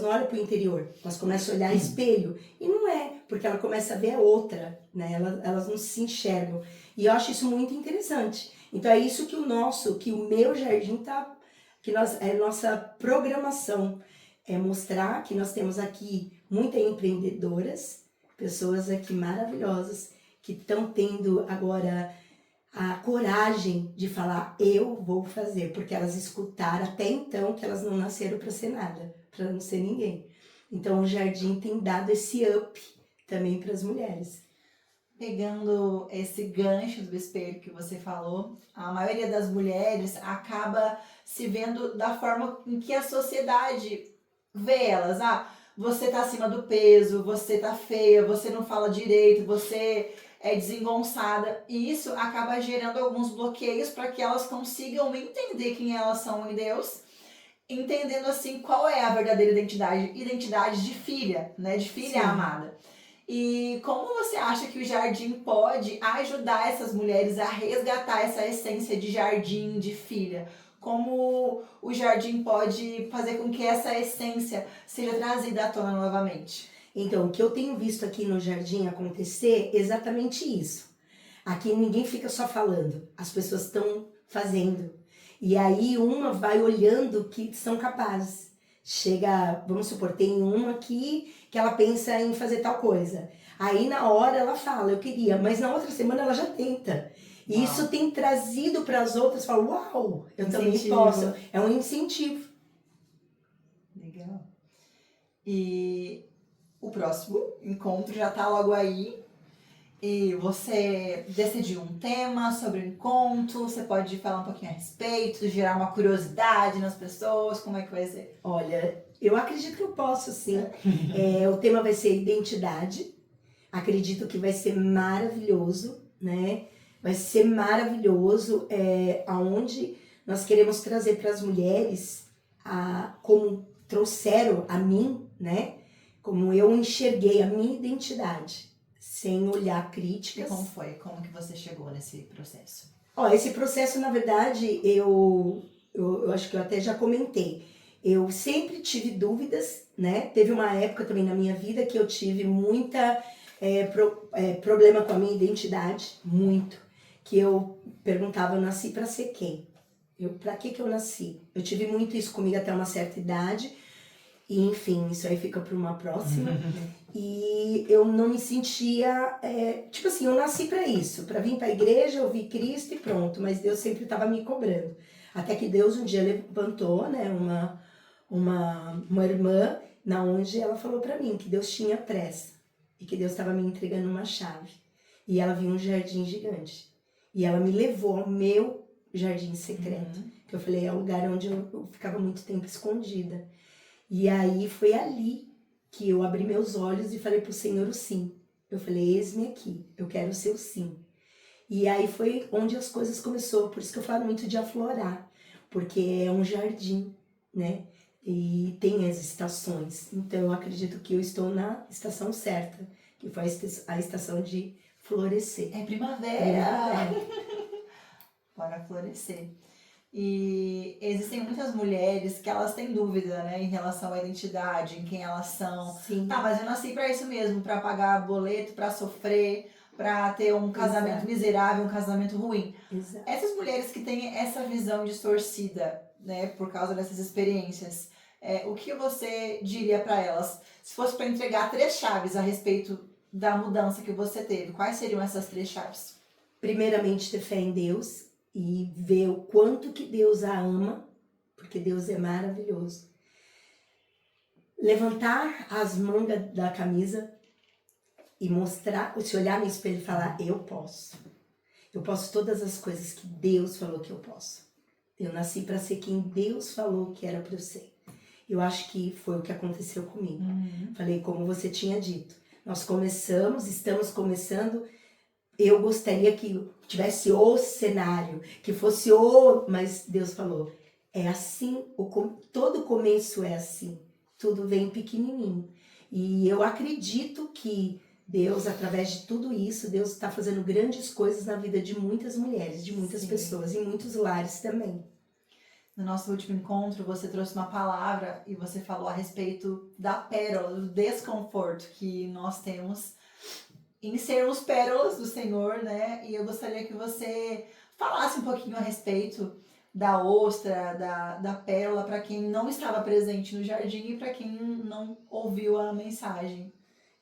não olham para o interior, elas começam a olhar espelho, e não é, porque ela começa a ver a outra, né? Elas não se enxergam, e eu acho isso muito interessante. Então é isso que o Meu Jardim é nossa programação, é mostrar que nós temos aqui muitas empreendedoras, pessoas aqui maravilhosas, que estão tendo agora a coragem de falar, eu vou fazer, porque elas escutaram até então que elas não nasceram para ser nada, para não ser ninguém. Então o Jardim tem dado esse up também para as mulheres. Pegando esse gancho do espelho que você falou, a maioria das mulheres acaba se vendo da forma em que a sociedade vê elas. Você tá acima do peso, você tá feia, você não fala direito, você é desengonçada, e isso acaba gerando alguns bloqueios para que elas consigam entender quem elas são em Deus, entendendo assim qual é a verdadeira identidade de filha, né, de filha Sim. amada. E como você acha que o Jardim pode ajudar essas mulheres a resgatar essa essência de jardim, de filha? Como o Jardim pode fazer com que essa essência seja trazida à tona novamente? Então, o que eu tenho visto aqui no Jardim acontecer é exatamente isso. Aqui ninguém fica só falando, as pessoas estão fazendo. E aí uma vai olhando que são capazes. Chega, vamos supor, tem uma aqui que ela pensa em fazer tal coisa. Aí na hora ela fala, eu queria, mas na outra semana ela já tenta. E isso tem trazido para as outras, falam, uau, eu também posso. É um incentivo. Legal. E o próximo encontro já tá logo aí. E você decidiu um tema sobre o encontro, você pode falar um pouquinho a respeito, gerar uma curiosidade nas pessoas, como é que vai ser? Olha, eu acredito que eu posso, sim. O tema vai ser identidade. Acredito que vai ser maravilhoso, né? Vai ser maravilhoso, aonde nós queremos trazer para as mulheres, como trouxeram a mim, né? Como eu enxerguei a minha identidade, sem olhar críticas. E como foi? Como que você chegou nesse processo? Esse processo, na verdade, eu acho que eu até já comentei. Eu sempre tive dúvidas, né? Teve uma época também na minha vida que eu tive muita problema com a minha identidade, muito. Que eu perguntava, eu nasci para ser quem? Para que eu nasci? Eu tive muito isso comigo até uma certa idade. E, enfim, isso aí fica para uma próxima. E eu não me sentia, tipo assim, eu nasci para isso, para vir para a igreja, ouvir Cristo e pronto, mas Deus sempre estava me cobrando. Até que Deus um dia levantou, né, uma irmã, na onde ela falou para mim que Deus tinha pressa e que Deus estava me entregando uma chave. E ela viu um jardim gigante. E ela me levou ao meu jardim secreto. Que eu falei, é o lugar onde eu ficava muito tempo escondida. E aí foi ali que eu abri meus olhos e falei pro Senhor o sim. Eu falei, eis-me aqui, eu quero o seu sim. E aí foi onde as coisas começaram. Por isso que eu falo muito de aflorar. Porque é um jardim, né? E tem as estações. Então eu acredito que eu estou na estação certa. Que foi a estação de florescer. É primavera! Primavera. Para florescer. E existem muitas mulheres que elas têm dúvida, né, em relação à identidade, em quem elas são. Sim. Tá, mas eu nasci pra isso mesmo, pra pagar boleto, pra sofrer, pra ter um casamento Exato. miserável, um casamento ruim. Exato. Essas mulheres que têm essa visão distorcida, né, por causa dessas experiências, o que você diria pra elas? Se fosse pra entregar 3 chaves a respeito da mudança que você teve, quais seriam essas 3 chaves? Primeiramente ter fé em Deus e ver o quanto que Deus a ama, porque Deus é maravilhoso. Levantar as mangas da camisa e mostrar, se olhar no espelho e falar, eu posso. Eu posso todas as coisas que Deus falou que eu posso. Eu nasci para ser quem Deus falou que era para eu ser. Eu acho que foi o que aconteceu comigo. Falei, como você tinha dito, nós estamos começando. Eu gostaria que tivesse o cenário, que fosse mas Deus falou, é assim, todo começo é assim, tudo vem pequenininho. E eu acredito que Deus, através de tudo isso, Deus está fazendo grandes coisas na vida de muitas mulheres, de muitas Sim. pessoas, e muitos lares também. No nosso último encontro, você trouxe uma palavra e você falou a respeito da pérola, do desconforto que nós temos em sermos pérolas do Senhor, né? E eu gostaria que você falasse um pouquinho a respeito da ostra, da pérola, para quem não estava presente no jardim e para quem não ouviu a mensagem.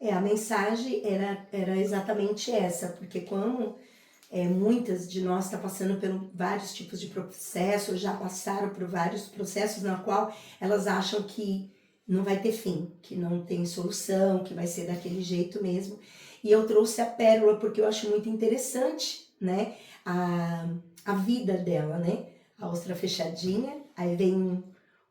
A mensagem era exatamente essa, porque como muitas de nós estão passando por vários tipos de processos, já passaram por vários processos na qual elas acham que não vai ter fim, que não tem solução, que vai ser daquele jeito mesmo. E eu trouxe a pérola porque eu acho muito interessante, né, a vida dela, né? A ostra fechadinha, aí vem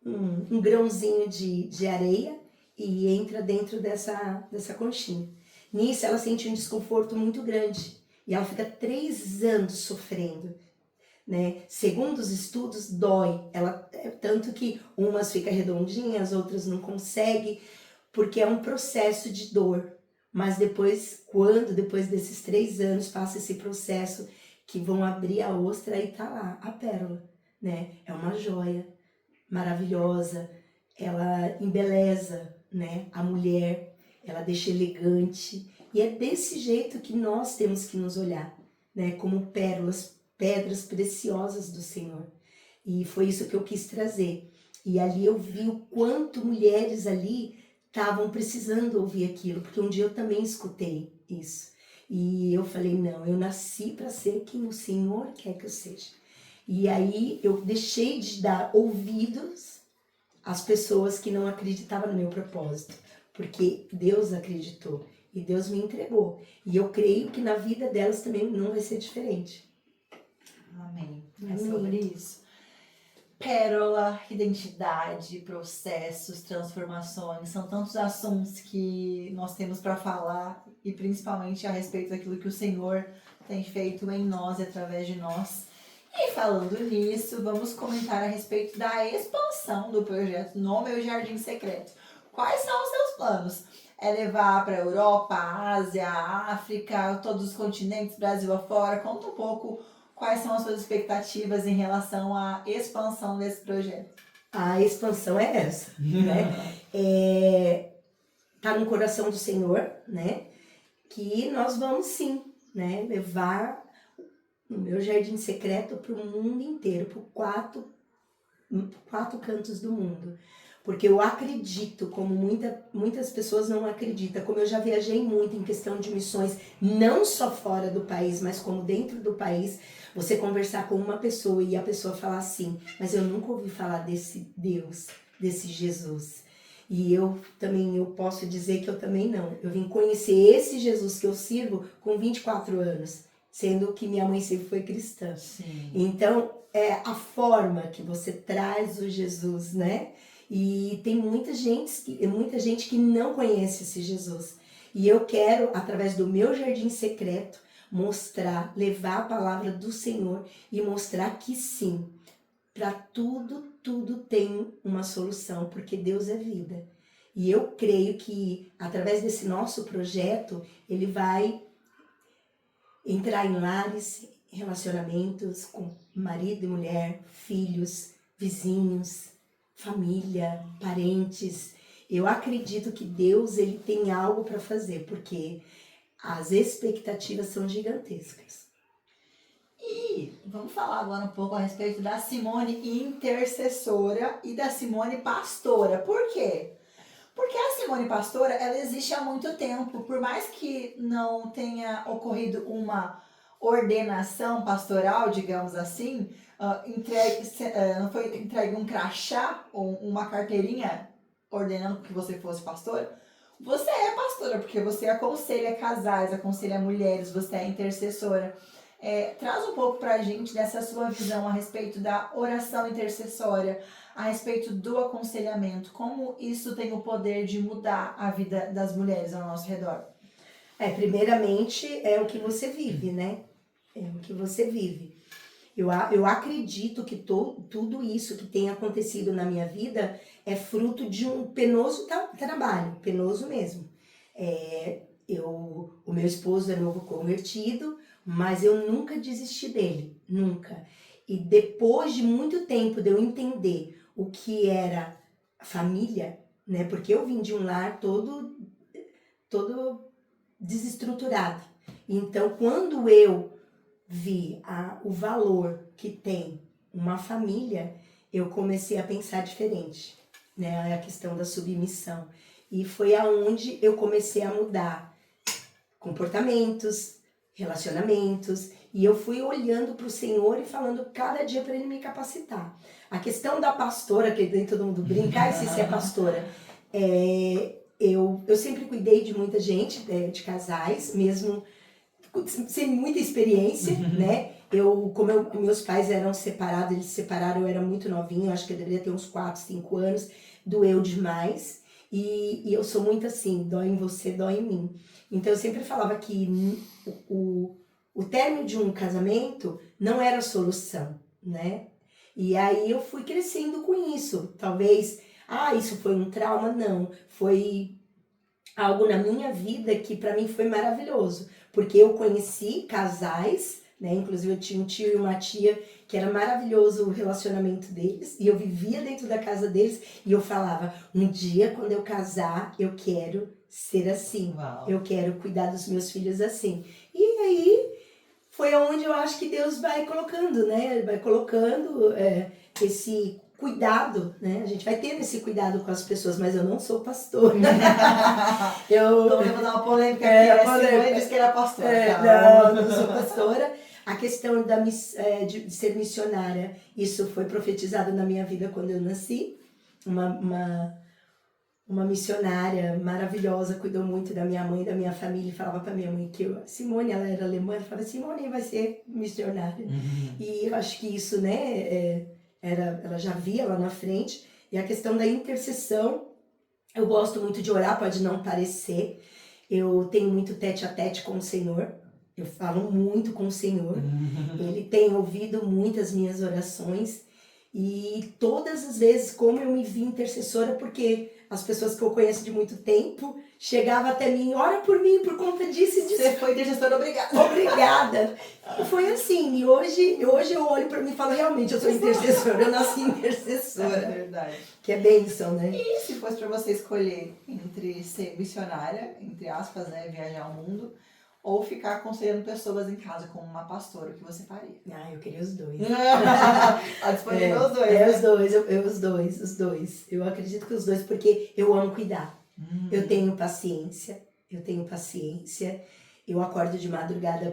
um grãozinho de areia e entra dentro dessa conchinha. Nisso ela sente um desconforto muito grande e ela fica 3 anos sofrendo, né? Segundo os estudos, dói. Tanto que umas ficam redondinhas, outras não conseguem, porque é um processo de dor. Mas depois desses 3 anos passa esse processo que vão abrir a ostra e tá lá a pérola, né? É uma joia maravilhosa, ela embeleza, né, a mulher, ela deixa elegante. E é desse jeito que nós temos que nos olhar, né, como pedras preciosas do Senhor. E foi isso que eu quis trazer. E ali eu vi o quanto mulheres ali estavam precisando ouvir aquilo, porque um dia eu também escutei isso. E eu falei, não, eu nasci para ser quem o Senhor quer que eu seja. E aí eu deixei de dar ouvidos às pessoas que não acreditavam no meu propósito, porque Deus acreditou e Deus me entregou. E eu creio que na vida delas também não vai ser diferente. Amém. Amém. É sobre isso. Pérola, identidade, processos, transformações, são tantos assuntos que nós temos para falar e principalmente a respeito daquilo que o Senhor tem feito em nós e através de nós. E falando nisso, vamos comentar a respeito da expansão do projeto No Meu Jardim Secreto. Quais são os seus planos? É levar para a Europa, Ásia, África, todos os continentes, Brasil afora? Conta um pouco quais são as suas expectativas em relação à expansão desse projeto. A expansão é essa, né? Tá no coração do Senhor, né? Que nós vamos sim, né? Levar o meu jardim secreto para o mundo inteiro, para quatro cantos do mundo. Porque eu acredito, como muitas pessoas não acreditam, como eu já viajei muito em questão de missões, não só fora do país, mas como dentro do país, você conversar com uma pessoa e a pessoa falar assim, mas eu nunca ouvi falar desse Deus, desse Jesus. E eu posso dizer que eu também não. Eu vim conhecer esse Jesus que eu sirvo com 24 anos, sendo que minha mãe sempre foi cristã. Sim. Então, é a forma que você traz o Jesus, né? E tem muita gente que não conhece esse Jesus. E eu quero, através do meu jardim secreto, mostrar, levar a palavra do Senhor e mostrar que sim, para tudo tem uma solução, porque Deus é vida. E eu creio que, através desse nosso projeto, ele vai entrar em lares, relacionamentos com marido e mulher, filhos, vizinhos, família, parentes. Eu acredito que Deus ele tem algo para fazer, porque as expectativas são gigantescas. E vamos falar agora um pouco a respeito da Simone intercessora e da Simone pastora. Por quê? Porque a Simone pastora, ela existe há muito tempo. Por mais que não tenha ocorrido uma ordenação pastoral, digamos assim, não foi entregue um crachá ou uma carteirinha ordenando que você fosse pastora. Você é pastora, porque você aconselha casais, aconselha mulheres, você é intercessora. Traz um pouco pra gente dessa sua visão a respeito da oração intercessória, a respeito do aconselhamento, como isso tem o poder de mudar a vida das mulheres ao nosso redor. Primeiramente é o que você vive, né? É o que você vive. Eu acredito que tudo isso que tem acontecido na minha vida é fruto de um penoso trabalho, penoso mesmo. O meu esposo é novo convertido, mas eu nunca desisti dele, nunca. E depois de muito tempo de eu entender o que era família, né? Porque eu vim de um lar todo desestruturado. Então, quando eu vi o valor que tem uma família, eu comecei a pensar diferente, né? A questão da submissão. E foi aonde eu comecei a mudar comportamentos, relacionamentos, e eu fui olhando para o Senhor e falando cada dia para Ele me capacitar. A questão da pastora, que nem todo mundo brinca, se é pastora, eu sempre cuidei de muita gente, de casais, mesmo sem muita experiência, né? Como meus pais eram separados, eles se separaram, eu era muito novinha, eu acho que eu deveria ter uns 4, 5 anos, doeu demais, e eu sou muito assim, dói em você, dói em mim. Então eu sempre falava que o término de um casamento não era a solução, né? E aí eu fui crescendo com isso, talvez, isso foi um trauma? Não, foi algo na minha vida que para mim foi maravilhoso, porque eu conheci casais, né? Inclusive eu tinha um tio e uma tia que era maravilhoso o relacionamento deles, e eu vivia dentro da casa deles, e eu falava, um dia quando eu casar, eu quero ser assim. Uau. Eu quero cuidar dos meus filhos assim. E aí foi onde eu acho que Deus vai colocando, né? Vai colocando esse cuidado, né? A gente vai tendo esse cuidado com as pessoas, mas eu não sou pastora. Então eu vou dar uma polêmica aqui. A Simone disse que era pastora. Não sou pastora. A questão de ser missionária, isso foi profetizado na minha vida quando eu nasci. Uma missionária maravilhosa, cuidou muito da minha mãe, da minha família, e falava para minha mãe que Simone, ela era alemã, ela falava, Simone vai ser missionária. Uhum. E eu acho que isso, né, ela já via lá na frente. E a questão da intercessão, eu gosto muito de orar, pode não parecer. Eu tenho muito tete a tete com o Senhor. Eu falo muito com o Senhor. Ele tem ouvido muitas minhas orações. E todas as vezes, como eu me vi intercessora, porque as pessoas que eu conheço de muito tempo chegavam até mim, ora por mim, por conta disso e disso. Você foi intercessora, obrigada. Obrigada. E foi assim, e hoje eu olho para mim e falo, realmente, eu sou intercessora, eu nasci intercessora. É verdade. Que é bênção, né? E se fosse para você escolher entre ser missionária, entre aspas, né, viajar o mundo, ou ficar aconselhando pessoas em casa como uma pastora, o que você faria? Ah, eu queria os dois. Tá disponível os dois, É, né? os dois. Eu acredito que os dois, porque eu amo cuidar. Eu tenho paciência. Eu acordo de madrugada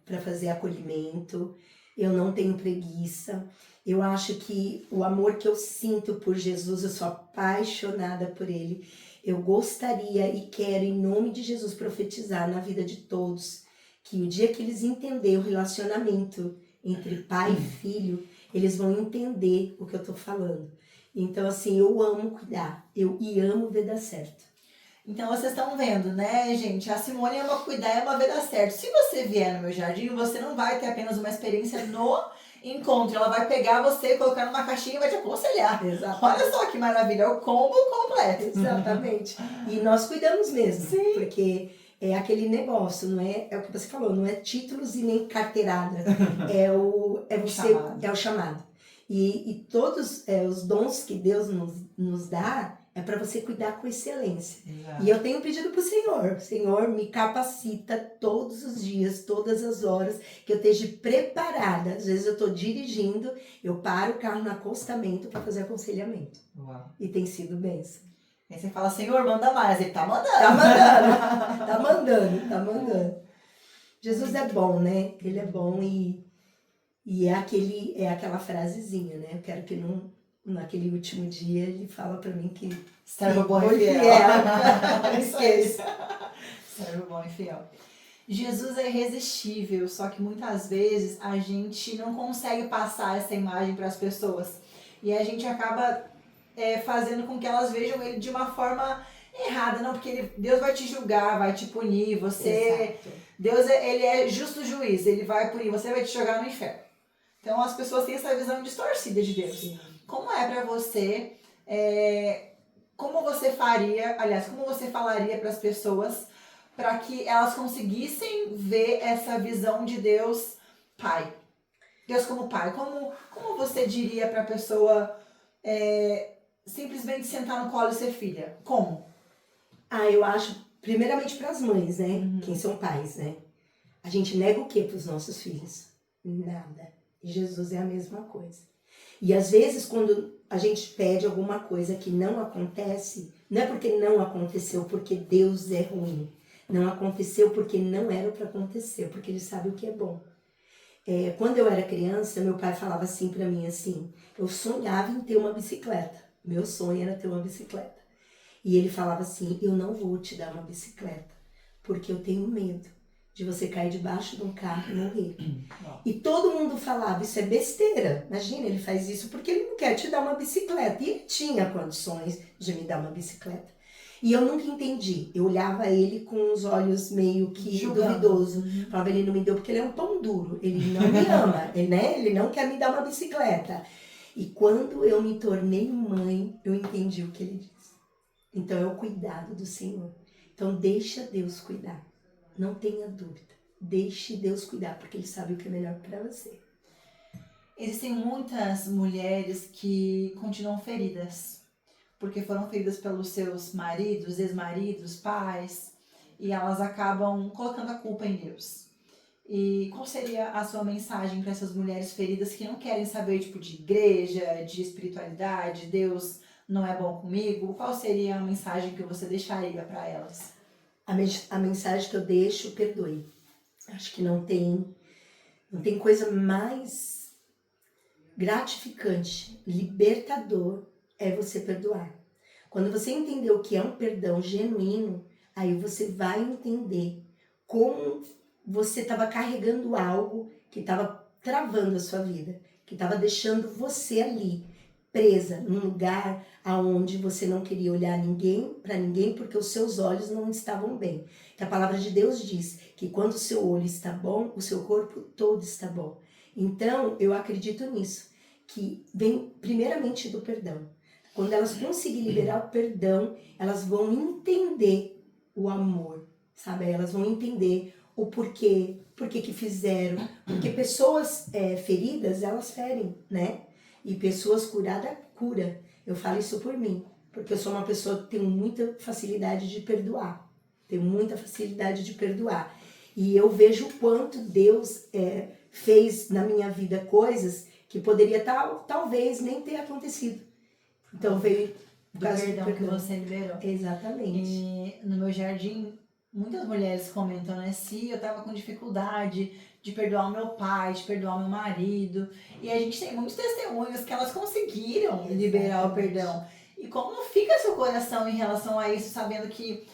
para fazer acolhimento. Eu não tenho preguiça. Eu acho que o amor que eu sinto por Jesus, eu sou apaixonada por Ele. Eu gostaria e quero, em nome de Jesus, profetizar na vida de todos, que o dia que eles entenderem o relacionamento entre pai e filho, eles vão entender o que eu tô falando. Então, assim, eu amo cuidar, e amo ver dar certo. Então vocês estão vendo, né, gente? A Simone ama cuidar e ama ver dar certo. Se você vier no meu jardim, você não vai ter apenas uma experiência no encontro. Ela vai pegar você, colocar numa caixinha e vai te aconselhar. Exatamente. Olha só que maravilha, é o combo completo. Exatamente. E nós cuidamos mesmo. Sim. Porque é aquele negócio, não é? É o que você falou, não é títulos e nem carteirada. É você, Chamado. é o chamado. E todos os dons que Deus nos dá é para você cuidar com excelência. Exato. E eu tenho pedido para o Senhor, me capacita todos os dias, todas as horas, que eu esteja preparada. Às vezes eu estou dirigindo, eu paro o carro no acostamento para fazer aconselhamento. Uau. E tem sido bênção. Aí você fala, Senhor, manda mais. Ele tá mandando. Tá mandando. Jesus é bom, né? Ele é bom e é aquela frasezinha, né? Eu quero que naquele último dia ele fala pra mim que Servo bom e foi fiel. Isso aí. Servo bom e fiel. Jesus é irresistível, só que muitas vezes a gente não consegue passar essa imagem para as pessoas. E a gente acaba fazendo com que elas vejam ele de uma forma errada, não, porque Deus vai te julgar, vai te punir, Exato. Deus ele é justo juiz, ele vai punir, você vai te jogar no inferno. Então as pessoas têm essa visão distorcida de Deus. Sim. Como é pra você, como você falaria para as pessoas para que elas conseguissem ver essa visão de Deus Pai? Deus como Pai. Como você diria para a pessoa simplesmente sentar no colo e ser filha? Como? Eu acho, primeiramente para as mães, né? Uhum. Quem são pais, né? A gente nega o que para os nossos filhos? Nada. E Jesus é a mesma coisa. E às vezes quando a gente pede alguma coisa que não acontece, não é porque não aconteceu, porque Deus é ruim. Não aconteceu porque não era para acontecer, porque Ele sabe o que é bom. Quando eu era criança, meu pai falava assim para mim, assim, eu sonhava em ter uma bicicleta. Meu sonho era ter uma bicicleta. E ele falava assim, eu não vou te dar uma bicicleta, porque eu tenho medo de você cair debaixo de um carro e morrer. E todo mundo falava, isso é besteira. Imagina, ele faz isso porque ele não quer te dar uma bicicleta. E ele tinha condições de me dar uma bicicleta. E eu nunca entendi. Eu olhava ele com os olhos meio que duvidoso. Falava, ele não me deu porque ele é um pão duro. Ele não me ama, ele não quer me dar uma bicicleta. E quando eu me tornei mãe, eu entendi o que ele disse. Então é o cuidado do Senhor. Então deixa Deus cuidar. Não tenha dúvida. Deixe Deus cuidar, porque Ele sabe o que é melhor para você. Existem muitas mulheres que continuam feridas, porque foram feridas pelos seus maridos, ex-maridos, pais, e elas acabam colocando a culpa em Deus. E qual seria a sua mensagem para essas mulheres feridas que não querem saber tipo de igreja, de espiritualidade, Deus não é bom comigo? Qual seria a mensagem que você deixaria para elas? A mensagem que eu deixo, perdoe. Acho que não tem coisa mais gratificante, libertador, é você perdoar. Quando você entender o que é um perdão genuíno, aí você vai entender como você estava carregando algo que estava travando a sua vida, que estava deixando você ali, presa, num lugar aonde você não queria olhar para ninguém, porque os seus olhos não estavam bem. Que a palavra de Deus diz que quando o seu olho está bom, o seu corpo todo está bom. Então, eu acredito nisso, que vem primeiramente do perdão. Quando elas conseguirem liberar o perdão, elas vão entender o amor, sabe? Elas vão entender o porquê que fizeram. Porque pessoas feridas, elas ferem, né? E pessoas curadas, cura. Eu falo isso por mim, porque eu sou uma pessoa que tem muita facilidade de perdoar. Tenho muita facilidade de perdoar. E eu vejo o quanto Deus fez na minha vida coisas que poderia talvez nem ter acontecido. Então veio Do perdão que você liberou. Exatamente. E no meu jardim, muitas mulheres comentam, né? Se eu tava com dificuldade de perdoar o meu pai, de perdoar o meu marido. E a gente tem muitos testemunhos que elas conseguiram liberar o perdão. E como fica seu coração em relação a isso, sabendo que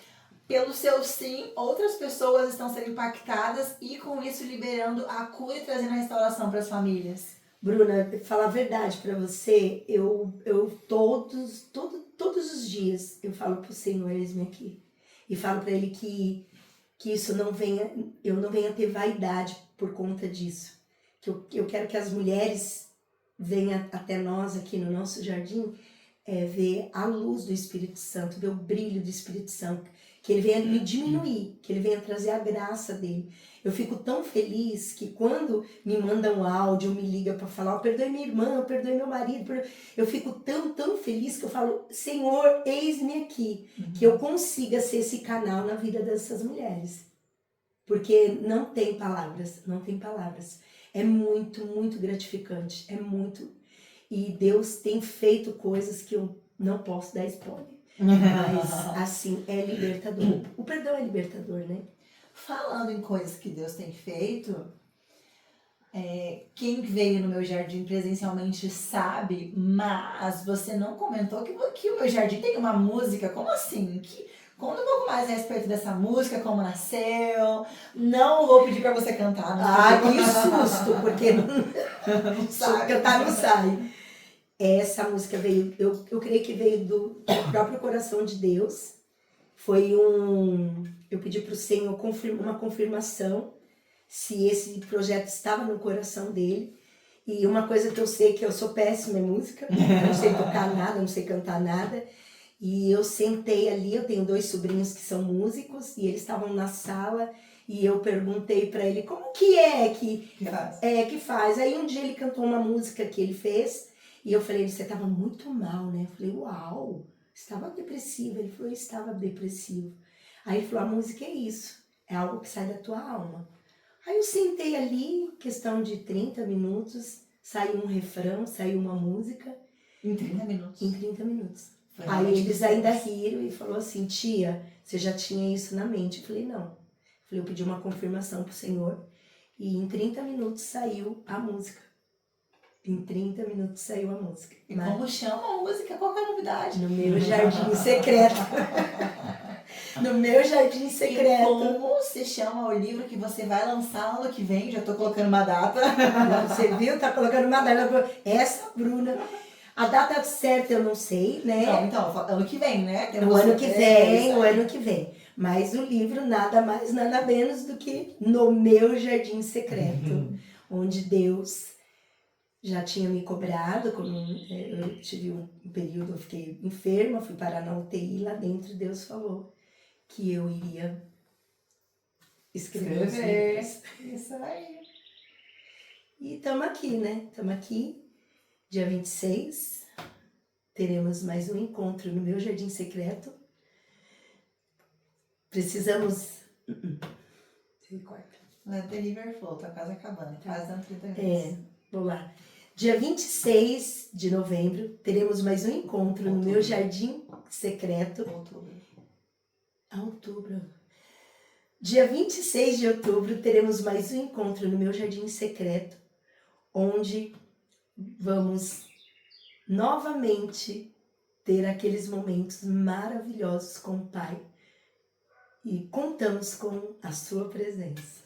pelo seu sim, outras pessoas estão sendo impactadas e com isso liberando a cura e trazendo a restauração para as famílias? Bruna, falar a verdade para você, eu todos os dias eu falo pro Senhor, eis-me aqui. E falo para Ele que isso não venha, eu não venha ter vaidade por conta disso. Que eu quero que as mulheres venham até nós aqui no nosso jardim, ver a luz do Espírito Santo, ver o brilho do Espírito Santo, que ele venha me diminuir, que ele venha trazer a graça dele. Eu fico tão feliz que quando me mandam um áudio, me liga para falar, perdoe minha irmã, perdoe meu marido, eu fico tão feliz que eu falo, Senhor, eis-me aqui, que eu consiga ser esse canal na vida dessas mulheres. Porque não tem palavras. É muito gratificante, E Deus tem feito coisas que eu não posso dar spoiler. Mas, assim, é libertador. O perdão é libertador, né? Falando em coisas que Deus tem feito, quem veio no meu jardim presencialmente sabe, mas você não comentou que o meu jardim tem uma música. Como assim? Conta um pouco mais a respeito dessa música, como nasceu. Não vou pedir pra você cantar. Que susto, porque não sabe. Cantar não sai. Essa música veio, eu creio que veio do próprio coração de Deus. Eu pedi para o Senhor uma confirmação se esse projeto estava no coração dele. E uma coisa que eu sei que eu sou péssima em música, eu não sei tocar nada, não sei cantar nada. E eu sentei ali, eu tenho 2 sobrinhos que são músicos e eles estavam na sala e eu perguntei para ele como que é que faz. Que faz. Aí um dia ele cantou uma música que ele fez. E eu falei, você estava muito mal, né? Eu falei, uau, estava depressivo. Ele falou, eu estava depressivo. Aí ele falou, a música é isso, é algo que sai da tua alma. Aí eu sentei ali, questão de 30 minutos, saiu um refrão, saiu uma música. Em 30 minutos? Em 30 minutos. Aí eles ainda riram e falou assim, tia, você já tinha isso na mente? Eu falei, não. Eu falei, eu pedi uma confirmação pro Senhor e em 30 minutos saiu a música. Em 30 minutos saiu a música. E como chama a música? Qual que é a novidade? No meu jardim secreto. No meu jardim secreto. E como se chama o livro que você vai lançar ano que vem? Já tô colocando uma data. Você viu? Tá colocando uma data. Essa, Bruna. A data certa eu não sei, né? Não, então, ano que vem, né? O ano que vem. Mas o livro nada mais, nada menos do que No Meu Jardim Secreto. Onde Deus já tinha me cobrado, eu tive um período, eu fiquei enferma, fui parar na UTI, lá dentro Deus falou que eu iria escrever os livros. Isso aí. E estamos aqui, né? Estamos aqui, dia 26, teremos mais um encontro no meu jardim secreto. Precisamos... Você corta. Let the river flow, tá quase acabando, quase dando 30 minutos. Vamos lá. Dia 26 de novembro, teremos mais um encontro no meu jardim secreto. Outubro. Dia 26 de outubro, teremos mais um encontro no meu jardim secreto, onde vamos novamente ter aqueles momentos maravilhosos com o Pai. E contamos com a sua presença.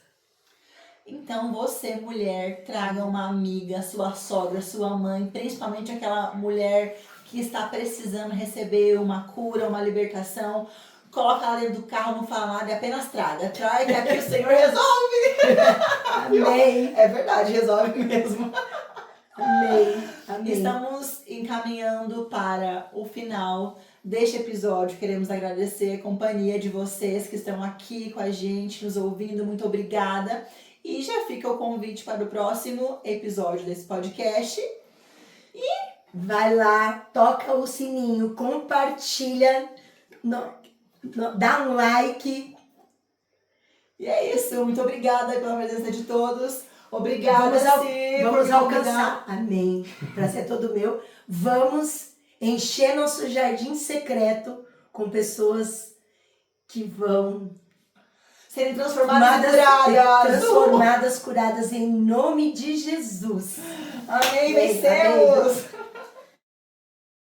Então você, mulher, traga uma amiga, sua sogra, sua mãe, principalmente aquela mulher que está precisando receber uma cura, uma libertação. Coloca ela dentro do carro, não fala nada e apenas traga. Traga que aqui o Senhor resolve. Amém. É verdade, resolve mesmo. Amém. Estamos encaminhando para o final deste episódio. Queremos agradecer a companhia de vocês que estão aqui com a gente, nos ouvindo. Muito obrigada. E já fica o convite para o próximo episódio desse podcast. E vai lá, toca o sininho, compartilha, dá um like. E é isso. Muito obrigada pela presença de todos. Obrigada, Ci, Vamos por alcançar. Amém. Prazer é todo meu. Vamos encher nosso jardim secreto com pessoas que vão serem transformadas e curadas. Transformadas, curadas em nome de Jesus. Amém, Amém. vencemos.